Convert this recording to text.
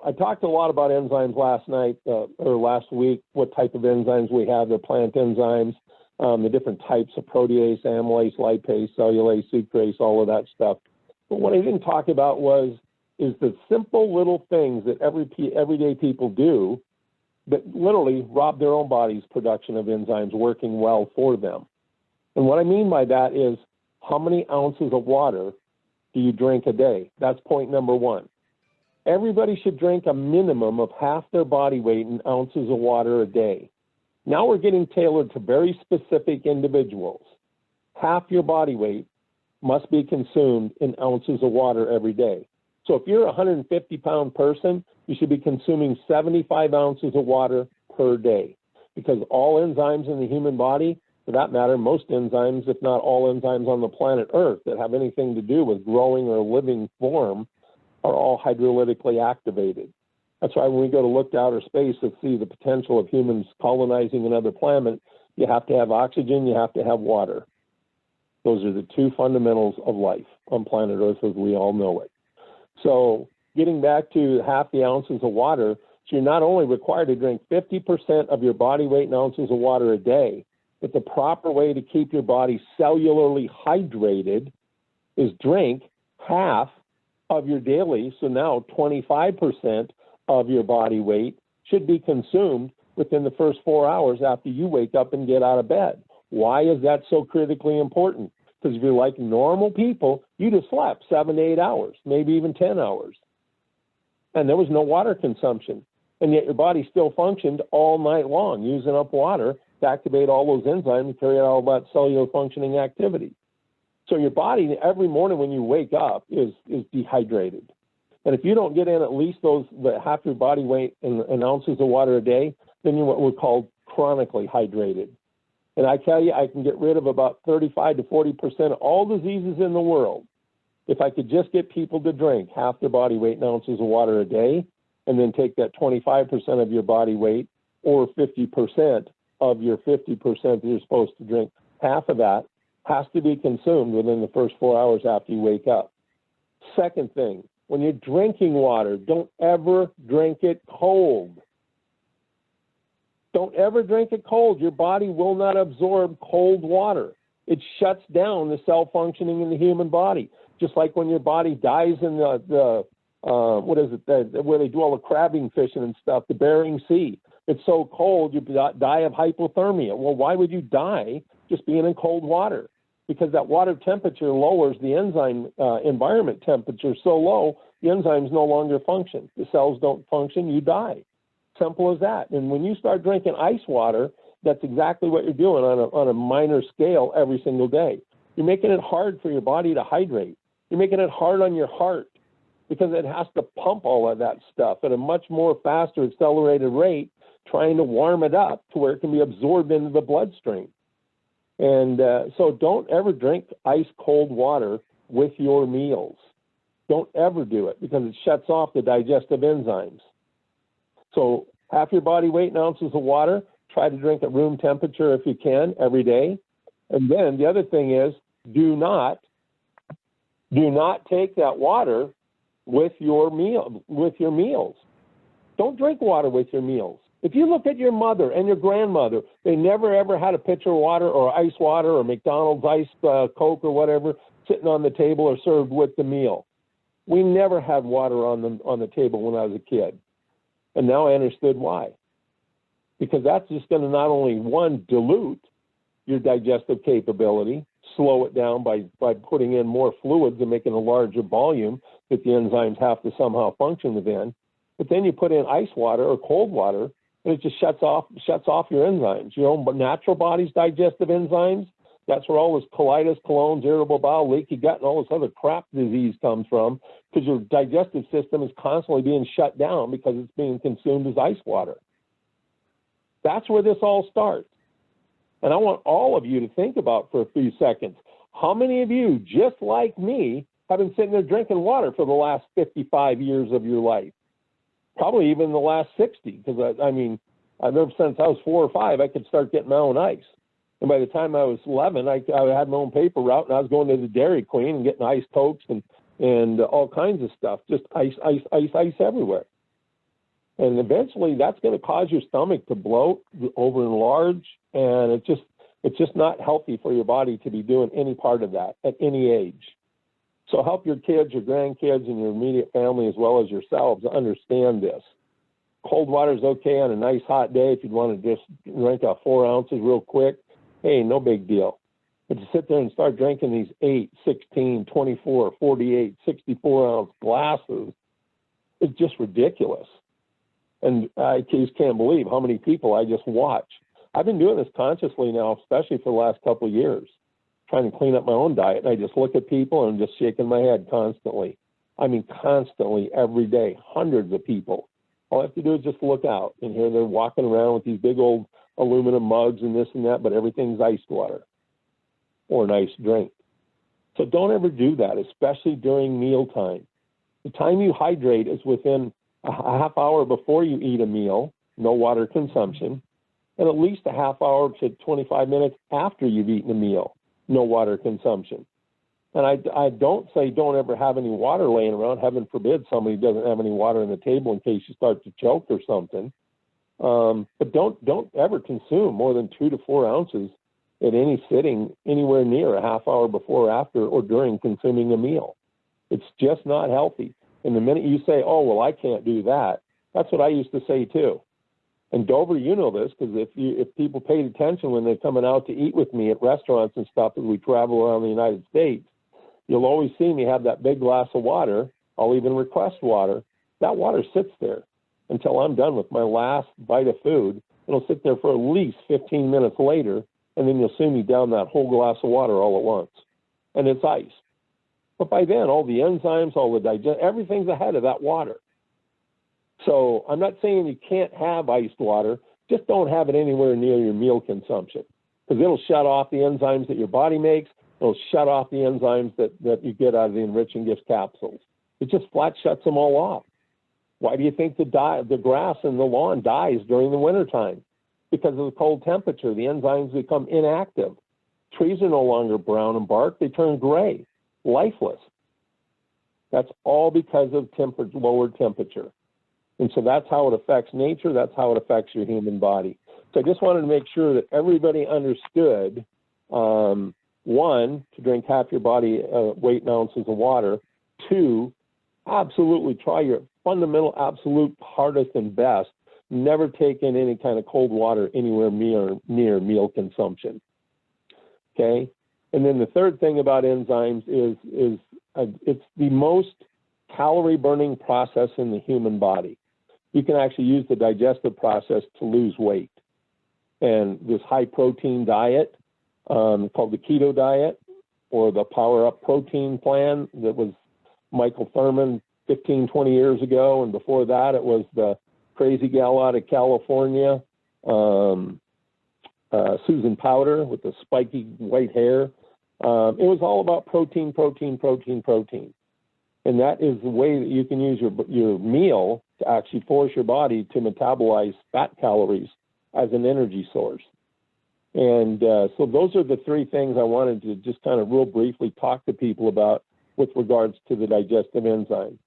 I talked a lot about enzymes last night or last week, what type of enzymes we have, the plant enzymes, the different types of protease, amylase, lipase, cellulase, sucrase, all of that stuff. But what I didn't talk about is the simple little things that everyday people do that literally rob their own body's production of enzymes working well for them. And what I mean by that is, how many ounces of water do you drink a day? That's point number one. Everybody should drink a minimum of half their body weight in ounces of water a day. Now we're getting tailored to very specific individuals. Half your body weight must be consumed in ounces of water every day. So if you're a 150-pound person, you should be consuming 75 ounces of water per day, because all enzymes in the human body, for that matter, most enzymes, if not all enzymes on the planet Earth that have anything to do with growing or living form, are all hydrolytically activated. That's why when we go to look to outer space and see the potential of humans colonizing another planet, you have to have oxygen, you have to have water. Those are the two fundamentals of life on planet Earth as we all know it. So getting back to half the ounces of water, so you're not only required to drink 50% of your body weight in ounces of water a day, but the proper way to keep your body cellularly hydrated is drink half of your daily, so now 25% of your body weight should be consumed within the first 4 hours after you wake up and get out of bed. Why is that so critically important? Because if you're like normal people, you just slept 7 to 8 hours, maybe even 10 hours. And there was no water consumption. And yet your body still functioned all night long, using up water to activate all those enzymes and carry out all that cellular functioning activity. So your body, every morning when you wake up, is dehydrated. And if you don't get in at least half your body weight in ounces of water a day, then you're what we're called chronically hydrated. And I tell you, I can get rid of about 35 to 40% of all diseases in the world if I could just get people to drink half their body weight in ounces of water a day, and then take that 25% of your body weight, or 50% of your 50% that you're supposed to drink. Half of that has to be consumed within the first 4 hours after you wake up. Second thing, when you're drinking water, don't ever drink it cold. Don't ever drink it cold. Your body will not absorb cold water. It shuts down the cell functioning in the human body. Just like when your body dies in where they do all the crabbing fishing and stuff, the Bering Sea. It's so cold, you die of hypothermia. Well, why would you die just being in cold water? Because that water temperature lowers the enzyme environment temperature so low, the enzymes no longer function. The cells don't function, you die. Simple as that. And when you start drinking ice water, that's exactly what you're doing on a minor scale every single day. You're making it hard for your body to hydrate. You're making it hard on your heart because it has to pump all of that stuff at a much more faster, accelerated rate, trying to warm it up to where it can be absorbed into the bloodstream. And so don't ever drink ice cold water with your meals. Don't ever do it because it shuts off the digestive enzymes. So half your body weight in ounces of water, try to drink at room temperature if you can every day. And then the other thing is, do not take that water with your meals. Don't drink water with your meals. If you look at your mother and your grandmother, they never ever had a pitcher of water or ice water or McDonald's ice Coke or whatever sitting on the table or served with the meal. We never had water on the table when I was a kid. And now I understood why. Because that's just going to not only, one, dilute your digestive capability, slow it down by putting in more fluids and making a larger volume that the enzymes have to somehow function within. But then you put in ice water or cold water, and it just shuts off your enzymes. Your own natural body's digestive enzymes, that's where all this colitis, Crohn's, irritable bowel, leaky gut, and all this other crap disease comes from, because your digestive system is constantly being shut down because it's being consumed as ice water. That's where this all starts. And I want all of you to think about for a few seconds, how many of you, just like me, have been sitting there drinking water for the last 55 years of your life? Probably even the last 60, because I've ever since I was 4 or 5, I could start getting my own ice. And by the time I was 11, I had my own paper route, and I was going to the Dairy Queen and getting ice Cokes and all kinds of stuff, just ice everywhere. And eventually that's going to cause your stomach to bloat, overenlarge, and it's just not healthy for your body to be doing any part of that at any age. So help your kids, your grandkids, and your immediate family as well as yourselves understand this. Cold water is okay on a nice hot day if you want to just drink out 4 ounces real quick. Hey, no big deal. But to sit there and start drinking these 8, 16, 24, 48, 64-ounce glasses is just ridiculous. And I just can't believe how many people I just watch. I've been doing this consciously now, especially for the last couple of years, trying to clean up my own diet. And I just look at people and I'm just shaking my head constantly. I mean, constantly, every day, hundreds of people. All I have to do is just look out, and here they're walking around with these big old aluminum mugs and this and that, but everything's iced water or an iced drink. So don't ever do that, especially during mealtime. The time you hydrate is within a half hour before you eat a meal, no water consumption, and at least a half hour to 25 minutes after you've eaten a meal, no water consumption. And I don't say don't ever have any water laying around. Heaven forbid somebody doesn't have any water on the table in case you start to choke or something. But don't ever consume more than 2 to 4 ounces at any sitting anywhere near a half hour before, after, or during consuming a meal. It's just not healthy. And the minute you say, oh, well, I can't do that, that's what I used to say too. And Dover, you know this, because if people paid attention when they're coming out to eat with me at restaurants and stuff as we travel around the United States, you'll always see me have that big glass of water. I'll even request water. That water sits there until I'm done with my last bite of food. It'll sit there for at least 15 minutes later, and then you'll see me down that whole glass of water all at once. And it's ice. But by then, all the enzymes, all the everything's ahead of that water. So I'm not saying you can't have iced water, just don't have it anywhere near your meal consumption, because it'll shut off the enzymes that your body makes. It'll shut off the enzymes that you get out of the Enriching Gifts capsules. It just flat shuts them all off. Why do you think the grass in the lawn dies during the wintertime? Because of the cold temperature. The enzymes become inactive. Trees are no longer brown and bark. They turn gray, lifeless. That's all because of lowered temperature. And so that's how it affects nature. That's how it affects your human body. So I just wanted to make sure that everybody understood, one, to drink half your body weight in ounces of water. Two, absolutely try your fundamental, absolute hardest and best. Never take in any kind of cold water anywhere near meal consumption. Okay? And then the third thing about enzymes is it's the most calorie-burning process in the human body. You can actually use the digestive process to lose weight. And this high-protein diet, called the keto diet, or the Power Up Protein Plan that was Michael Thurman 15, 20 years ago, and before that it was the crazy gal out of California, Susan Powder with the spiky white hair. It was all about protein, protein, protein, protein. And that is the way that you can use your meal to actually force your body to metabolize fat calories as an energy source. And so those are the three things I wanted to just kind of real briefly talk to people about with regards to the digestive enzyme.